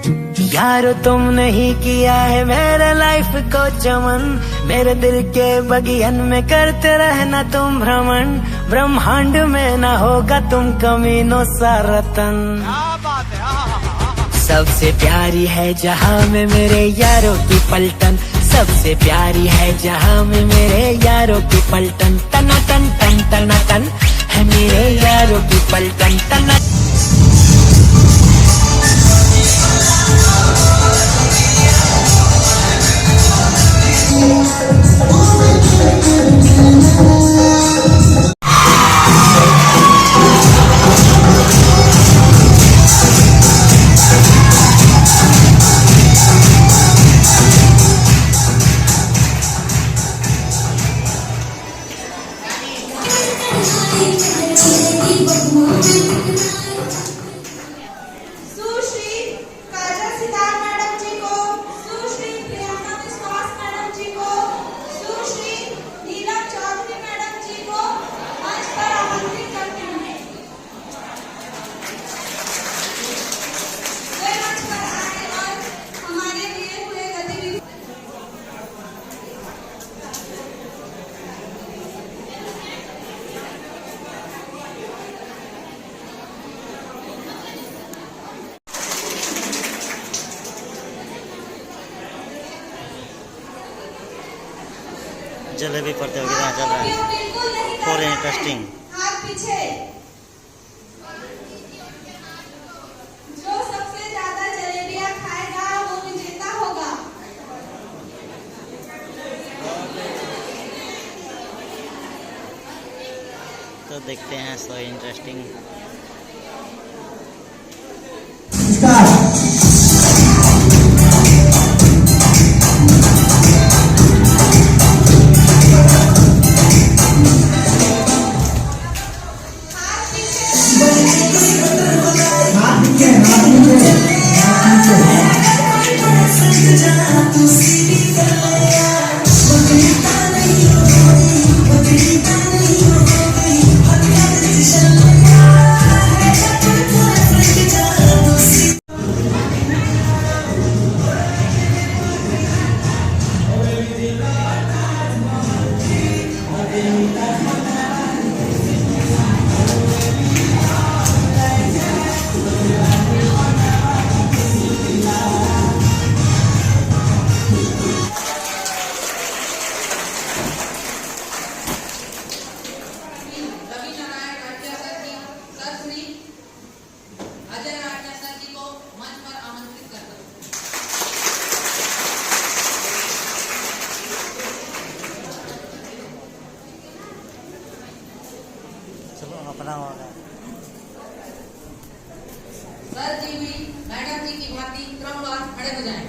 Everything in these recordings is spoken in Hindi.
यारो तुमने ही किया है मेरे लाइफ को चमन, मेरे दिल के बगियन में करते रहना तुम भ्रमण, ब्रह्मांड में ना होगा तुम कमीनों सा रतन। सबसे प्यारी है जहाँ में मेरे यारों की पलटन, सबसे प्यारी है जहाँ में मेरे यारों की पलटन, तना टन टन तना टन है मेरे यारों की पलटन तना। जलेबी प्रतियोगिता चल रहा है, फॉर इंटरेस्टिंग। जो सबसे ज्यादा जलेबियां खाएगा वो विजेता होगा। तो देखते हैं, सो इंटरेस्टिंग। चलो अपना होगा। सर जी भी मैडम जी की भांति क्रमवार खड़े हो जाएं।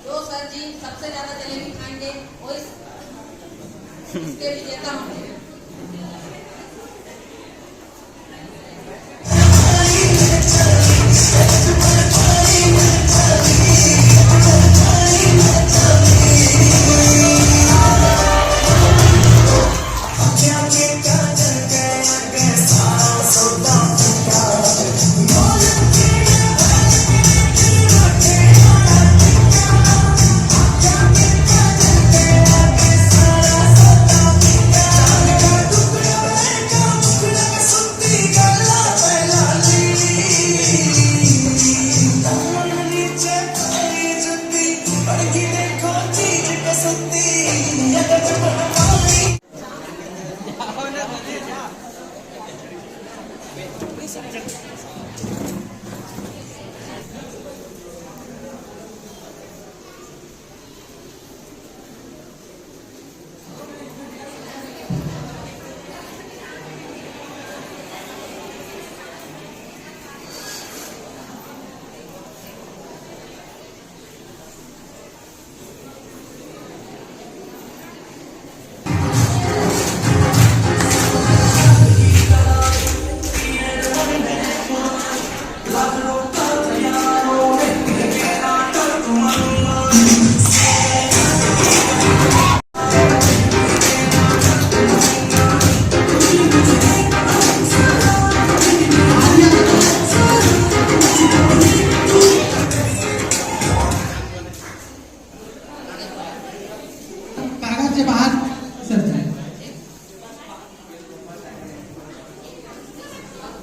जो सर जी सबसे ज्यादा जलेबी खाएंगे वो इसके विजेता होंगे।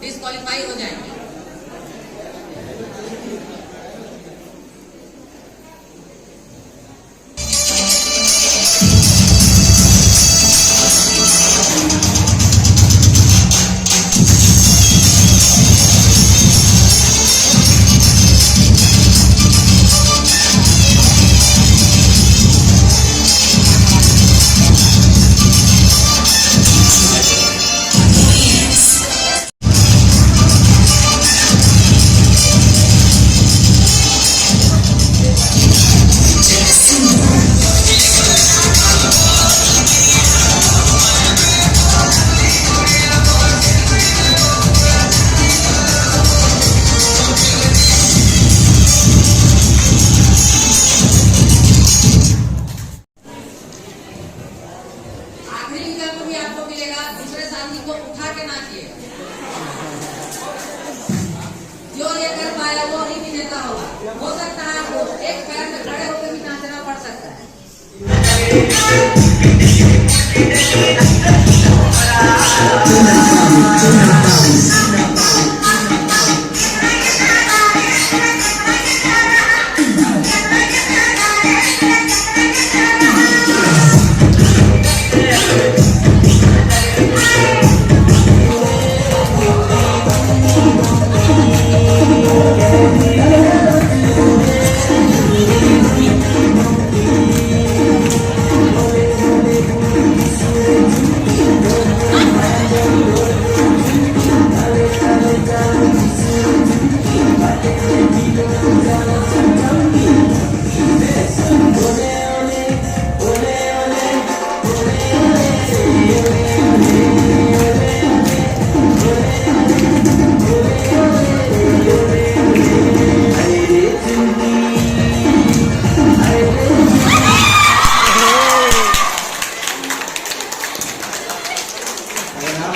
डिस्क्वालीफाई हो जाएंगे। आखिरी विकल्प भी आपको मिलेगा, दूसरे साथी को उठा के नाचिए। जो ये कर पाया वो ही विजेता होगा। हो सकता है आपको एक पैर में खड़े होकर भी नाचना पड़ सकता है।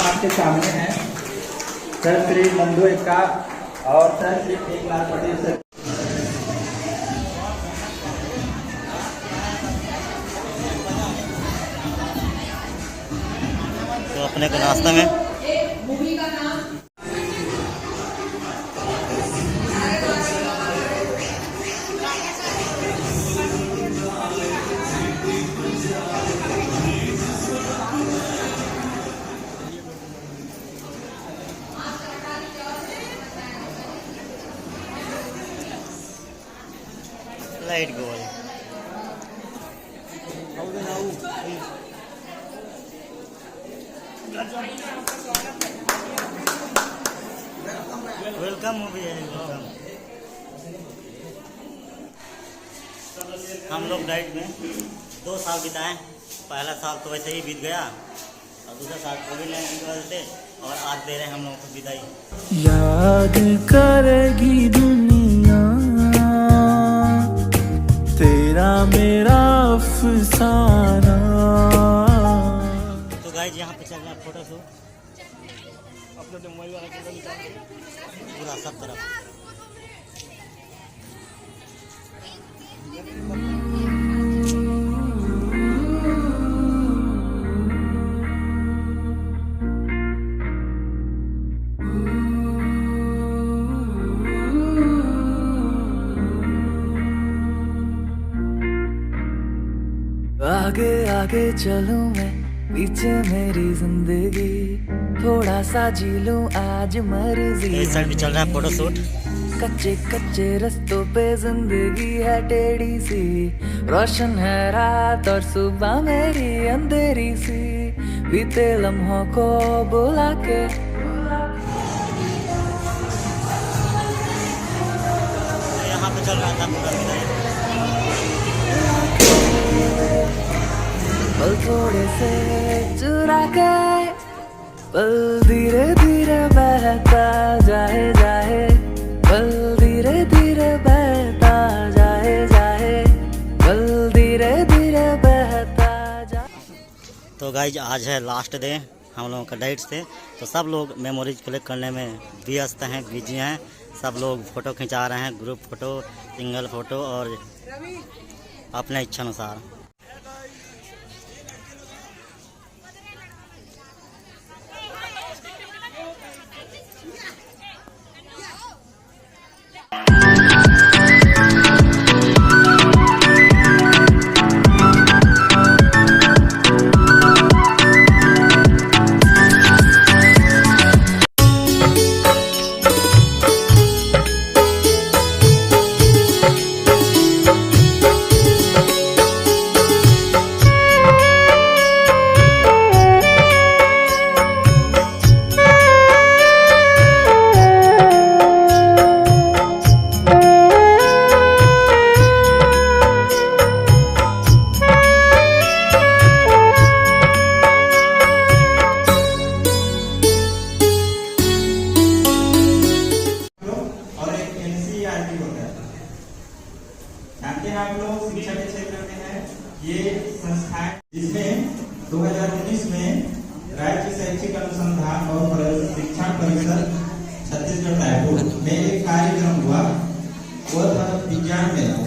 आपके सामने है सर श्री नंदू एक्का और सर श्री 1 लाख पटेल सर। तो अपने को नाश्ता में एक मूवी का नाम लाइट गोल। वेलकम मूवी है, वेलकम। हम लोग डाइट में 2 साल बिताए। पहला साल तो वैसे ही बीत गया और दूसरा साल कोविड-19 की वजह से, और आज दे रहे हैं हम लोगों को विदाई। याद करेगी दुनिया तेरा मेरा अफसाना। तो गाइस यहाँ पे चल रहा है फोटो शूट पूरा सब तरफ। आगे आगे चलूं मैं, पीछे मेरी जिंदगी, थोड़ा सा जी लूं आज मर्जी। इस साइड भी चल रहा है फोटो शूट। कच्चे कच्चे रस्तों पे जिंदगी है टेढ़ी सी, रोशन है रात और सुबह मेरी अंधेरी सी, बीते लम्हों को बुला के यहाँ पे चल रहा था पूरा विदाई। पल थोड़े से चुरा के, पल धीरे धीरे बहता जाए जाए, पल धीरे धीरे बहता जाए जाए, पल धीरे धीरे बहता जाए। तो गाइज आज है लास्ट डे हम लोगों का डाइट से, तो सब लोग मेमोरीज कलेक्ट करने में व्यस्त हैं, बिजी हैं। सब लोग फ़ोटो खिंचा रहे हैं, ग्रुप फ़ोटो, सिंगल फ़ोटो और अपने इच्छा अनुसार। छत्तीसगढ़ रायपुर में एक कार्यक्रम हुआ, वो था विज्ञान मेला।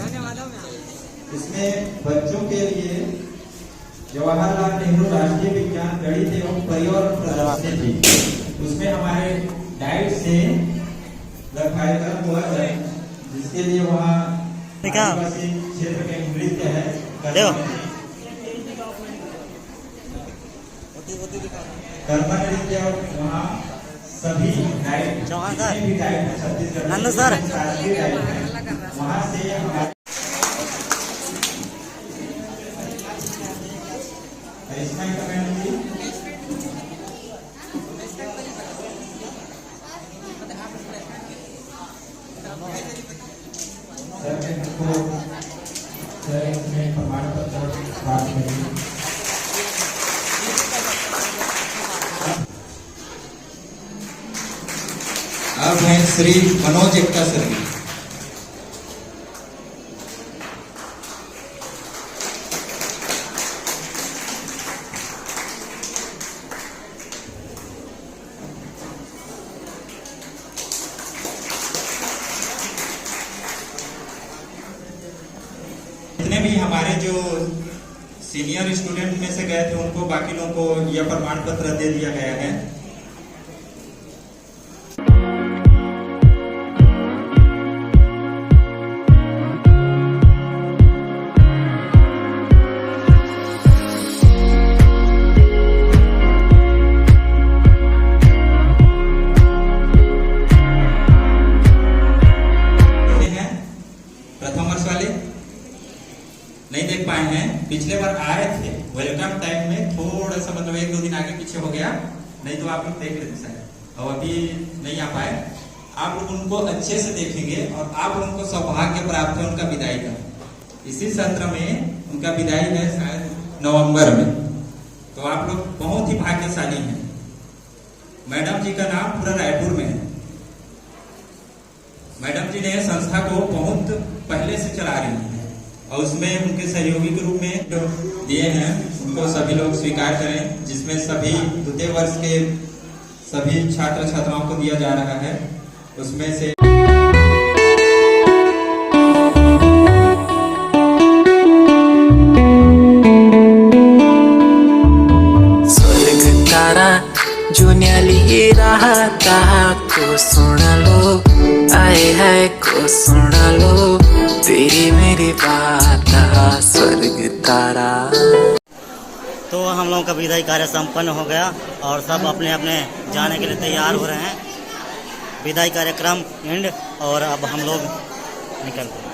इसमें बच्चों के लिए जवाहरलाल नेहरू राष्ट्रीय विज्ञान गणित एवं पर्यावरण प्रदर्शनी थी। उसमें हमारे डाइट से कार्यक्रम हुआ है, जिसके लिए वहाँ आदिवासी क्षेत्र के नृत्य है, कर्मा नृत्य, और वहाँ सभी डाइट चौहान सर, भी डाइट है छत्तीसगढ़ नंदू सर, वहाँ से हमारे करिश्मा कमेंट की सर ने हमको सर इसमें प्रमाण पत्र प्राप्त करी। अब हैं श्री मनोज एक्का सर जी। जितने भी हमारे जो सीनियर स्टूडेंट में से गए थे, उनको बाकी लोगों को यह प्रमाण पत्र दे दिया गया है। प्रथम वर्ष वाले नहीं देख पाए हैं, पिछले बार आए थे, वेलकम टाइम में थोड़ा सा मतलब 1-2 दिन आगे पीछे हो गया, नहीं तो आप लोग देख लेते शायद, और अभी नहीं आ पाए। आप लोग उनको अच्छे से देखेंगे और आप लोगों को सौभाग्य प्राप्त है उनका विदाई का। इसी सत्र में उनका विदाई है शायद नवंबर में, तो आप लोग बहुत ही भाग्यशाली हैं। मैडम जी का नाम पूरा रायपुर में है। मैडम जी ने संस्था को बहुत पहले से चला रही है और उसमें उनके सहयोगी के रूप में जो दिए हैं उनको सभी लोग स्वीकार करें, जिसमें सभी द्वितीय वर्ष के सभी छात्र छात्राओं को दिया जा रहा है। उसमें से स्वर्ग तारा जो न्याली रहता को सुन लो, आए है को सुन लो, तेरी मेरी बात स्वर्ग तारा। तो हम लोगों का विदाई कार्य संपन्न हो गया और सब अपने अपने जाने के लिए तैयार हो रहे हैं। विदाई कार्यक्रम एंड, और अब हम लोग निकलते हैं।